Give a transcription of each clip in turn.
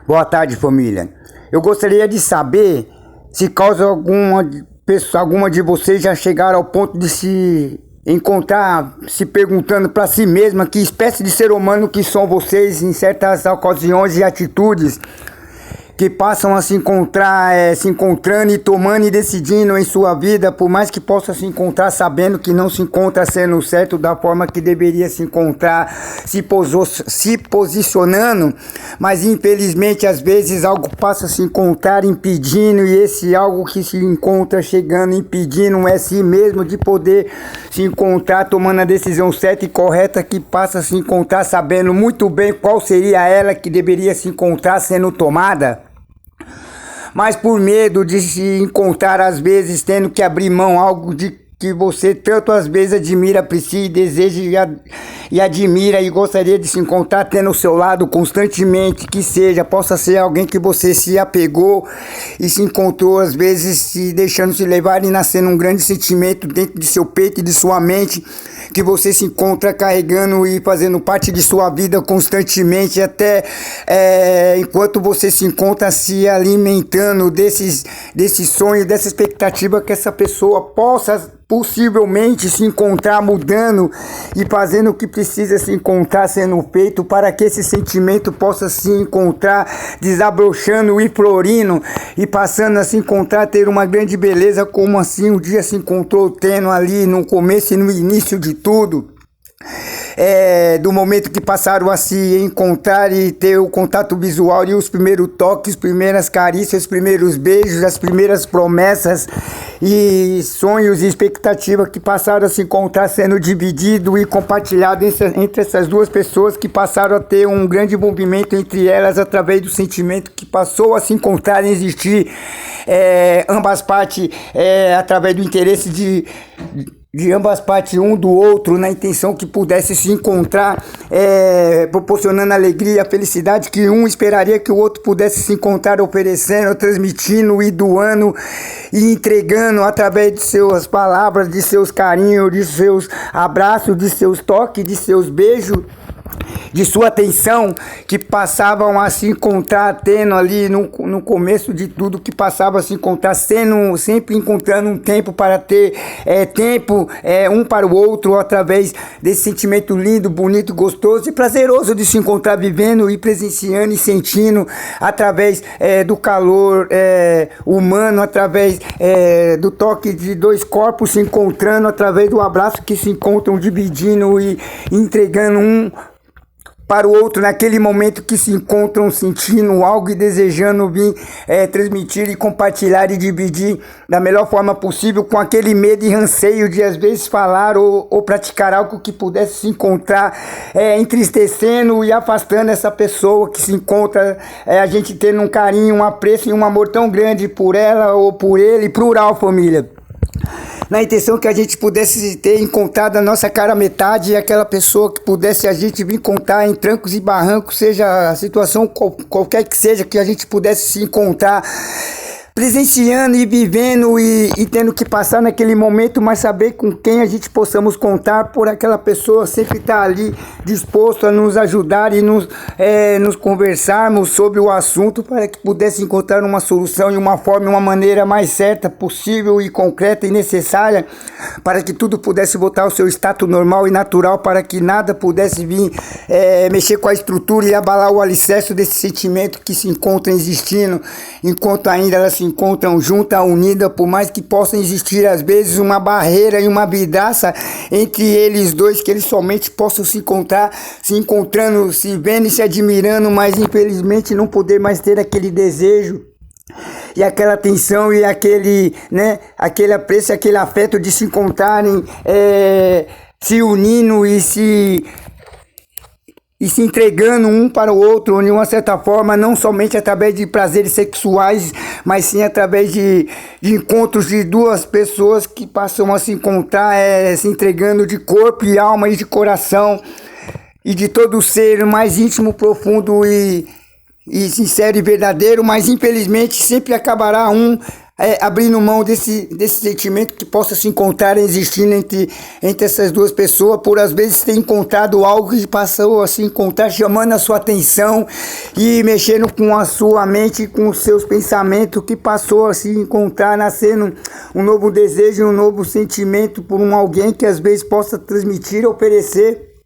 Boa tarde, família. Eu gostaria de saber se causa alguma de vocês já chegaram ao ponto de se encontrar se perguntando para si mesma que espécie de ser humano que são vocês em certas ocasiões e atitudes que passam a se encontrar, se encontrando e tomando e decidindo em sua vida, por mais que possa se encontrar sabendo que não se encontra sendo certo da forma que deveria se encontrar, se posicionando, mas infelizmente às vezes algo passa a se encontrar impedindo, e esse algo que se encontra chegando impedindo é si mesmo de poder se encontrar tomando a decisão certa e correta, que passa a se encontrar sabendo muito bem qual seria ela que deveria se encontrar sendo tomada, mas por medo de se encontrar às vezes tendo que abrir mão algo de que você tanto às vezes admira, aprecia e deseja e admira e gostaria de se encontrar tendo ao seu lado constantemente, que possa ser alguém que você se apegou e se encontrou às vezes se deixando se levar e nascendo um grande sentimento dentro de seu peito e de sua mente, que você se encontra carregando e fazendo parte de sua vida constantemente, até enquanto você se encontra se alimentando desse sonho, dessa expectativa que essa pessoa possa possivelmente se encontrar mudando e fazendo o que precisa se encontrar sendo feito para que esse sentimento possa se encontrar desabrochando e florindo e passando a se encontrar ter uma grande beleza, como assim um dia se encontrou tendo ali no começo e no início de tudo. Do momento que passaram a se encontrar e ter o contato visual e os primeiros toques, as primeiras carícias, os primeiros beijos, as primeiras promessas e sonhos e expectativas que passaram a se encontrar sendo dividido e compartilhado entre essas duas pessoas, que passaram a ter um grande envolvimento entre elas através do sentimento que passou a se encontrar e existir ambas partes através do interesse de ambas partes um do outro, na intenção que pudesse se encontrar, proporcionando alegria, felicidade que um esperaria que o outro pudesse se encontrar, oferecendo, transmitindo e doando e entregando através de suas palavras, de seus carinhos, de seus abraços, de seus toques, de seus beijos, de sua atenção, que passavam a se encontrar tendo ali no começo de tudo, que passava a se encontrar sempre encontrando um tempo para ter tempo um para o outro, através desse sentimento lindo, bonito, gostoso e prazeroso de se encontrar vivendo e presenciando e sentindo através do calor humano, através do toque de dois corpos se encontrando, através do abraço que se encontram dividindo e entregando um para o outro naquele momento que se encontram sentindo algo e desejando vir transmitir e compartilhar e dividir da melhor forma possível, com aquele medo e anseio de às vezes falar ou praticar algo que pudesse se encontrar entristecendo e afastando essa pessoa que se encontra, a gente tendo um carinho, um apreço e um amor tão grande por ela ou por ele, plural, família, na intenção que a gente pudesse ter encontrado a nossa cara metade e aquela pessoa que pudesse a gente vir encontrar em trancos e barrancos, seja a situação qualquer que seja, que a gente pudesse se encontrar presenciando e vivendo e tendo que passar naquele momento, mas saber com quem a gente possamos contar, por aquela pessoa sempre estar ali disposto a nos ajudar e nos conversarmos sobre o assunto, para que pudesse encontrar uma solução e uma forma, uma maneira mais certa possível e concreta e necessária, para que tudo pudesse voltar ao seu status normal e natural, para que nada pudesse vir mexer com a estrutura e abalar o alicerce desse sentimento que se encontra existindo, enquanto ainda ela se encontram juntas, unidas, por mais que possa existir às vezes uma barreira e uma vidraça entre eles dois, que eles somente possam se encontrar, se encontrando, se vendo e se admirando, mas infelizmente não poder mais ter aquele desejo e aquela atenção e aquele apreço, aquele afeto de se encontrarem, se unindo e se entregando um para o outro de uma certa forma, não somente através de prazeres sexuais, mas sim através de encontros de duas pessoas que passam a se encontrar, se entregando de corpo e alma e de coração e de todo o ser mais íntimo, profundo e sincero e verdadeiro, mas infelizmente sempre acabará um abrindo mão desse sentimento que possa se encontrar existindo entre essas duas pessoas, por às vezes ter encontrado algo que passou a se encontrar, chamando a sua atenção e mexendo com a sua mente, com os seus pensamentos, que passou a se encontrar, nascendo um novo desejo, um novo sentimento por alguém que às vezes possa transmitir, oferecer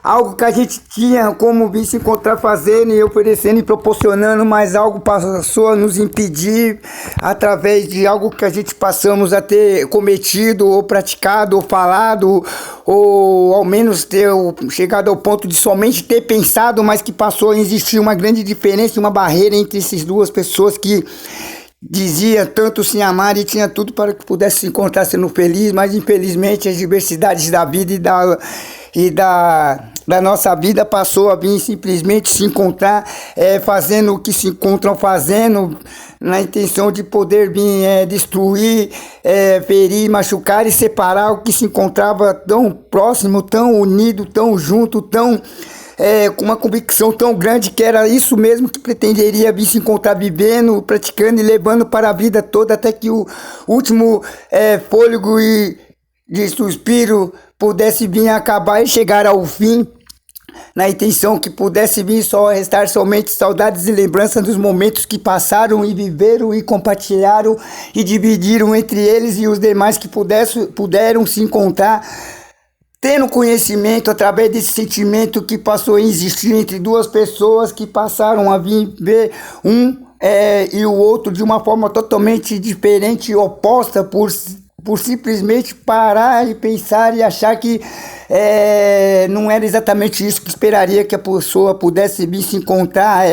algo que a gente tinha como vir se encontrar fazendo e oferecendo e proporcionando, mas algo passou a nos impedir através de algo que a gente passamos a ter cometido ou praticado ou falado, ou ao menos ter chegado ao ponto de somente ter pensado, mas que passou a existir uma grande diferença, uma barreira entre essas duas pessoas que dizia tanto se amar e tinha tudo para que pudesse se encontrar sendo feliz, mas infelizmente as diversidades da vida da nossa vida passou a vir simplesmente se encontrar fazendo o que se encontram fazendo, na intenção de poder vir destruir, ferir, machucar e separar o que se encontrava tão próximo, tão unido, tão junto, tão com uma convicção tão grande que era isso mesmo que pretenderia vir se encontrar vivendo, praticando e levando para a vida toda, até que o último fôlego e de suspiro pudesse vir acabar e chegar ao fim, na intenção que pudesse vir só restar somente saudades e lembranças dos momentos que passaram e viveram e compartilharam e dividiram entre eles e os demais que puderam se encontrar, tendo conhecimento através desse sentimento que passou a existir entre duas pessoas que passaram a viver e o outro de uma forma totalmente diferente e oposta, por simplesmente parar e pensar e achar que não era exatamente isso que esperaria que a pessoa pudesse vir se encontrar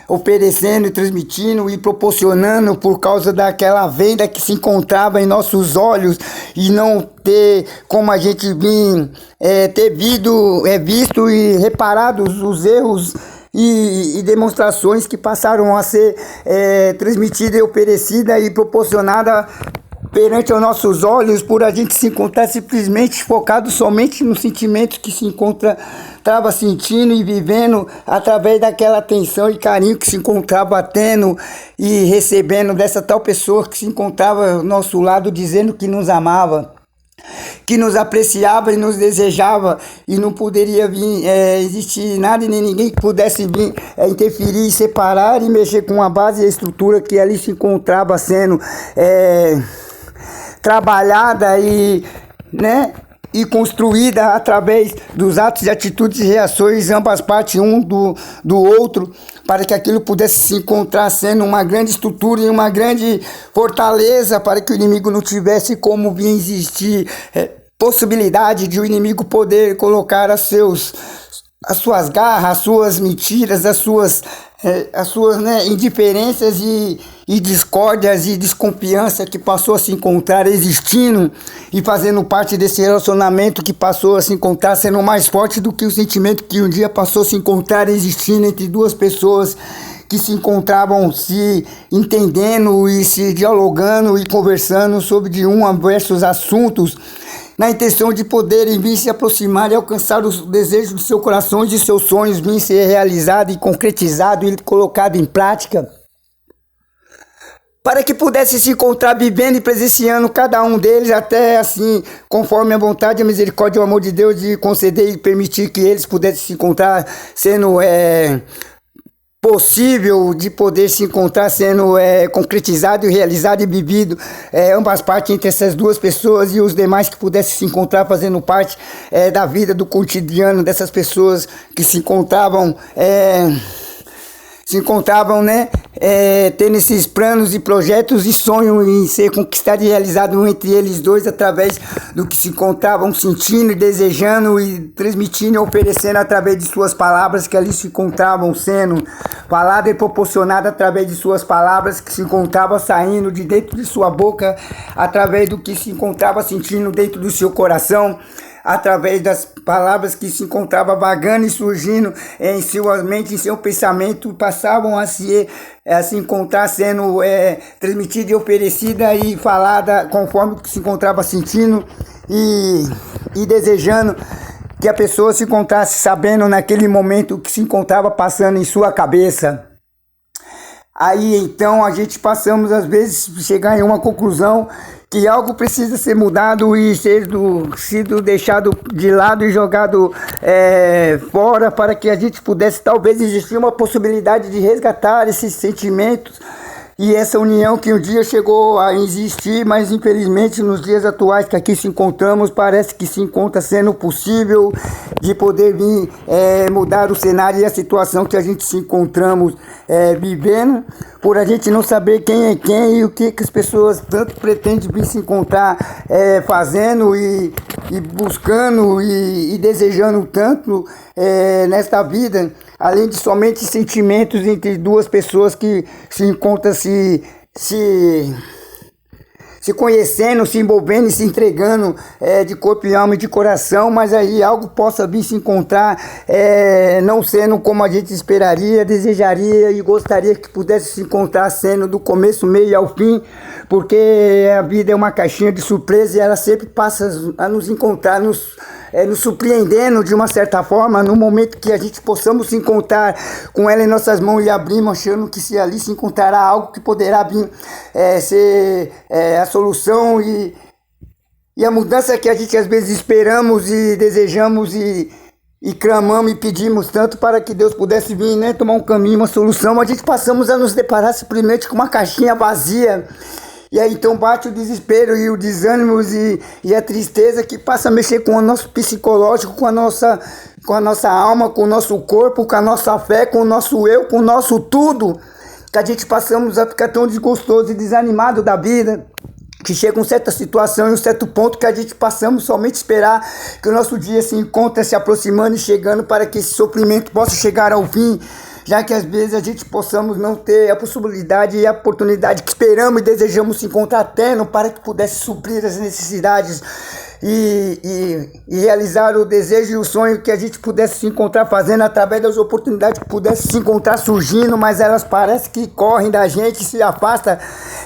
oferecendo e transmitindo e proporcionando, por causa daquela venda que se encontrava em nossos olhos e não ter como a gente ter visto e reparado os erros e demonstrações que passaram a ser transmitidas e oferecidas e proporcionadas perante aos nossos olhos, por a gente se encontrar simplesmente focado somente no sentimento que se encontrava sentindo e vivendo através daquela atenção e carinho que se encontrava tendo e recebendo dessa tal pessoa que se encontrava ao nosso lado, dizendo que nos amava, que nos apreciava e nos desejava, e não poderia vir existir nada e nem ninguém que pudesse vir interferir, separar e mexer com a base e a estrutura que ali se encontrava sendo trabalhada e construída através dos atos e atitudes e reações, ambas partes, um do outro, para que aquilo pudesse se encontrar sendo uma grande estrutura e uma grande fortaleza, para que o inimigo não tivesse como vir existir possibilidade de o inimigo poder colocar as suas garras, as suas mentiras, as suas indiferenças e discórdias e desconfiança que passou a se encontrar existindo e fazendo parte desse relacionamento que passou a se encontrar sendo mais forte do que o sentimento que um dia passou a se encontrar existindo entre duas pessoas que se encontravam se entendendo e se dialogando e conversando sobre diversos assuntos, na intenção de poderem vir se aproximar e alcançar os desejos do seu coração e de seus sonhos vir ser realizado e concretizado e colocado em prática, para que pudesse se encontrar vivendo e presenciando cada um deles, até assim, conforme a vontade, a misericórdia e o amor de Deus, de conceder e permitir que eles pudessem se encontrar sendo possível de poder se encontrar sendo concretizado e realizado e vivido, ambas partes entre essas duas pessoas e os demais que pudessem se encontrar fazendo parte da vida, do cotidiano dessas pessoas que se encontravam tendo esses planos e projetos e sonhos em ser conquistado e realizado entre eles dois, através do que se encontravam sentindo e desejando e transmitindo e oferecendo através de suas palavras que ali se encontravam sendo falada e proporcionada através de suas palavras que se encontrava saindo de dentro de sua boca, através do que se encontrava sentindo dentro do seu coração, através das palavras que se encontrava vagando e surgindo em sua mente, em seu pensamento, passavam a se encontrar sendo transmitida e oferecida e falada conforme se encontrava sentindo e desejando que a pessoa se encontrasse sabendo naquele momento o que se encontrava passando em sua cabeça. Aí então a gente passamos às vezes chegar em uma conclusão que algo precisa ser mudado e sido deixado de lado e jogado fora, para que a gente pudesse talvez existir uma possibilidade de resgatar esses sentimentos e essa união que um dia chegou a existir, mas infelizmente nos dias atuais que aqui se encontramos, parece que se encontra sendo possível de poder vir mudar o cenário e a situação que a gente se encontramos vivendo, por a gente não saber quem é quem e o que as pessoas tanto pretendem vir se encontrar fazendo e buscando e desejando tanto nesta vida, além de somente sentimentos entre duas pessoas que se encontram se conhecendo, se envolvendo e se entregando de corpo e alma e de coração, mas aí algo possa vir se encontrar não sendo como a gente esperaria, desejaria e gostaria que pudesse se encontrar sendo do começo, meio ao fim, porque a vida é uma caixinha de surpresa e ela sempre passa a nos encontrar, nos surpreendendo de uma certa forma, no momento que a gente possamos se encontrar com ela em nossas mãos e abrirmos, achando que se ali se encontrará algo que poderá vir ser a solução e a mudança que a gente às vezes esperamos e desejamos e clamamos e pedimos tanto para que Deus pudesse vir, tomar um caminho, uma solução. A gente passamos a nos deparar simplesmente com uma caixinha vazia. E aí então bate o desespero e o desânimo e a tristeza que passa a mexer com o nosso psicológico, com a nossa alma, com o nosso corpo, com a nossa fé, com o nosso eu, com o nosso tudo. Que a gente passamos a ficar tão desgostoso e desanimado da vida, que chega uma certa situação e um certo ponto que a gente passamos somente esperar que o nosso dia se encontre se aproximando e chegando para que esse sofrimento possa chegar ao fim, já que às vezes a gente possamos não ter a possibilidade e a oportunidade que esperamos e desejamos se encontrar tendo para que pudesse suprir as necessidades e realizar o desejo e o sonho que a gente pudesse se encontrar fazendo através das oportunidades que pudesse se encontrar surgindo, mas elas parecem que correm da gente, se afasta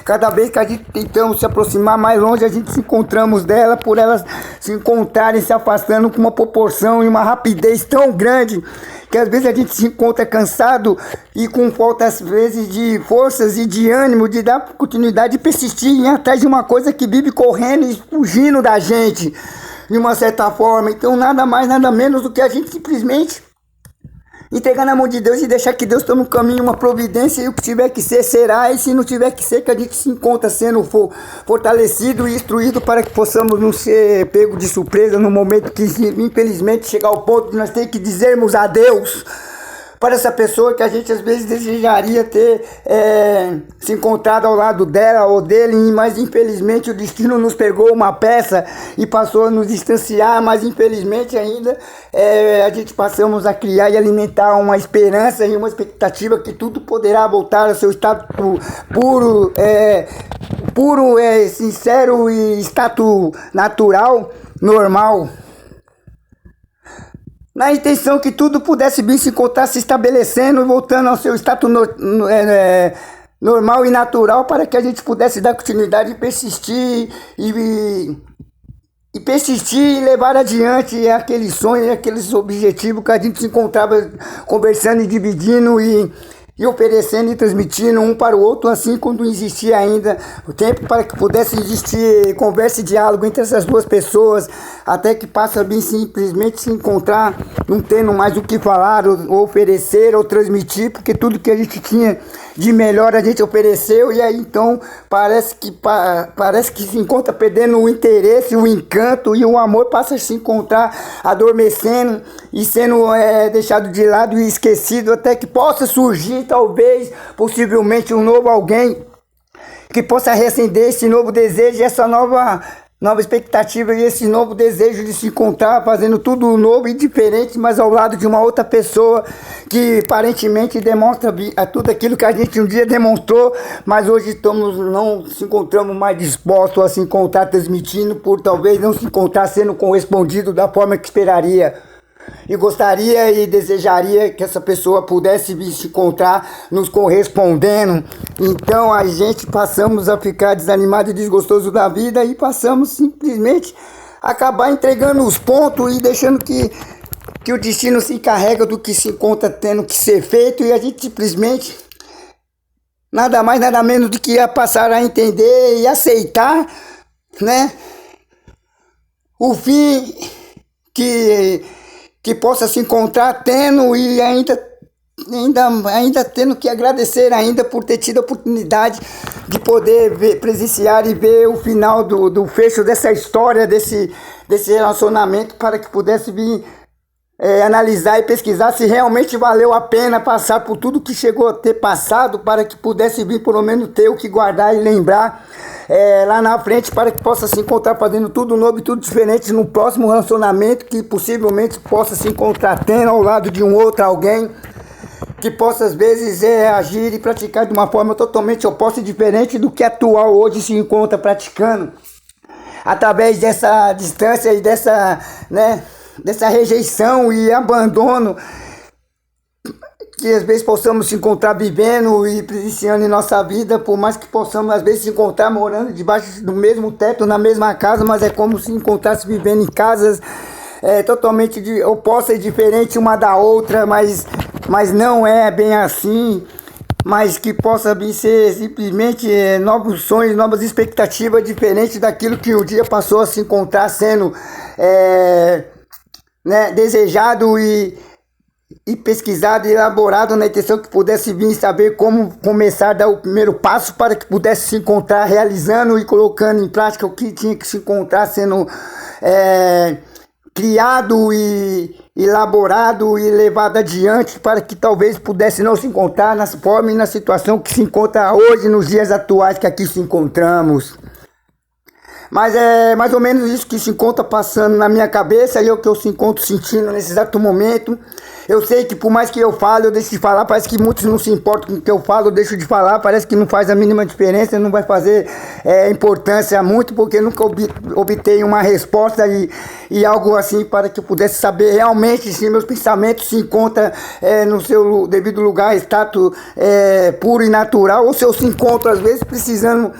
cada vez que a gente tentamos se aproximar mais longe, a gente se encontramos dela, por elas se encontrarem se afastando com uma proporção e uma rapidez tão grande que às vezes a gente se encontra cansado e com falta às vezes de forças e de ânimo de dar continuidade e persistir em atrás de uma coisa que vive correndo e fugindo da gente de uma certa forma. Então nada mais, nada menos do que a gente simplesmente entregar na mão de Deus e deixar que Deus tome um caminho, uma providência, e o que tiver que ser, será, e se não tiver que ser, que a gente se encontra sendo fortalecido e instruído para que possamos não ser pego de surpresa no momento que infelizmente chegar ao ponto de nós ter que dizermos adeus para essa pessoa que a gente às vezes desejaria ter se encontrado ao lado dela ou dele, mas infelizmente o destino nos pegou uma peça e passou a nos distanciar, mas infelizmente ainda a gente passamos a criar e alimentar uma esperança e uma expectativa que tudo poderá voltar ao seu estado puro, sincero e estado natural, normal, na intenção que tudo pudesse vir se encontrar, se estabelecendo e voltando ao seu status normal e natural, para que a gente pudesse dar continuidade e persistir e levar adiante aquele sonho e aqueles objetivos que a gente se encontrava conversando e dividindo e oferecendo e transmitindo um para o outro, assim quando existia ainda o tempo para que pudesse existir conversa e diálogo entre essas duas pessoas, até que passa a vir simplesmente se encontrar, não tendo mais o que falar, ou oferecer, ou transmitir, porque tudo que a gente tinha de melhor a gente ofereceu, e aí então parece que se encontra perdendo o interesse, o encanto, e o amor passa a se encontrar adormecendo e sendo deixado de lado e esquecido, até que possa surgir talvez, possivelmente, um novo alguém que possa reacender esse novo desejo, essa nova expectativa e esse novo desejo de se encontrar, fazendo tudo novo e diferente, mas ao lado de uma outra pessoa que aparentemente demonstra tudo aquilo que a gente um dia demonstrou, mas hoje não se encontramos mais dispostos a se encontrar transmitindo, por talvez não se encontrar sendo correspondido da forma que esperaria. E gostaria e desejaria que essa pessoa pudesse vir se encontrar nos correspondendo. Então a gente passamos a ficar desanimado e desgostoso da vida e passamos simplesmente a acabar entregando os pontos e deixando que o destino se encarrega do que se encontra tendo que ser feito, e a gente simplesmente nada mais, nada menos do que a passar a entender e aceitar, né, o fim que possa se encontrar tendo e ainda tendo que agradecer ainda por ter tido a oportunidade de poder presenciar e ver o final do fecho dessa história, desse relacionamento, para que pudesse vir analisar e pesquisar se realmente valeu a pena passar por tudo que chegou a ter passado, para que pudesse vir pelo menos ter o que guardar e lembrar lá na frente, para que possa se encontrar fazendo tudo novo e tudo diferente no próximo relacionamento, que possivelmente possa se encontrar tendo ao lado de um outro alguém que possa às vezes agir e praticar de uma forma totalmente oposta e diferente do que atual hoje se encontra praticando, através dessa distância e dessa rejeição e abandono que às vezes possamos se encontrar vivendo e presenciando em nossa vida, por mais que possamos às vezes se encontrar morando debaixo do mesmo teto, na mesma casa, mas é como se encontrasse vivendo em casas totalmente opostas e diferentes uma da outra, mas não é bem assim, mas que possa vir ser simplesmente novos sonhos, novas expectativas diferentes daquilo que o dia passou a se encontrar sendo desejado e pesquisado e elaborado, na intenção que pudesse vir saber como começar a dar o primeiro passo para que pudesse se encontrar realizando e colocando em prática o que tinha que se encontrar sendo criado e elaborado e levado adiante, para que talvez pudesse não se encontrar na forma e na situação que se encontra hoje, nos dias atuais que aqui se encontramos. Mas é mais ou menos isso que se encontra passando na minha cabeça e é o que eu se encontro sentindo nesse exato momento. Eu sei que por mais que eu fale, eu deixo de falar, parece que muitos não se importam com o que eu falo, eu deixo de falar, parece que não faz a mínima diferença, não vai fazer importância muito, porque nunca obtenho uma resposta e algo assim para que eu pudesse saber realmente se meus pensamentos se encontram no seu devido lugar, status puro e natural, ou se eu se encontro às vezes precisando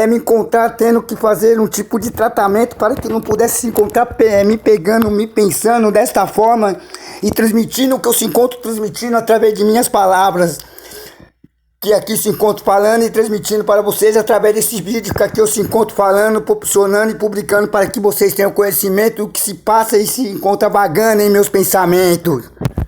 me encontrar tendo que fazer um tipo de tratamento para que não pudesse se encontrar me pegando, me pensando desta forma e transmitindo o que eu se encontro transmitindo através de minhas palavras, que aqui se encontro falando e transmitindo para vocês através desses vídeos que aqui eu se encontro falando, proporcionando e publicando, para que vocês tenham conhecimento do que se passa e se encontra vagando em meus pensamentos.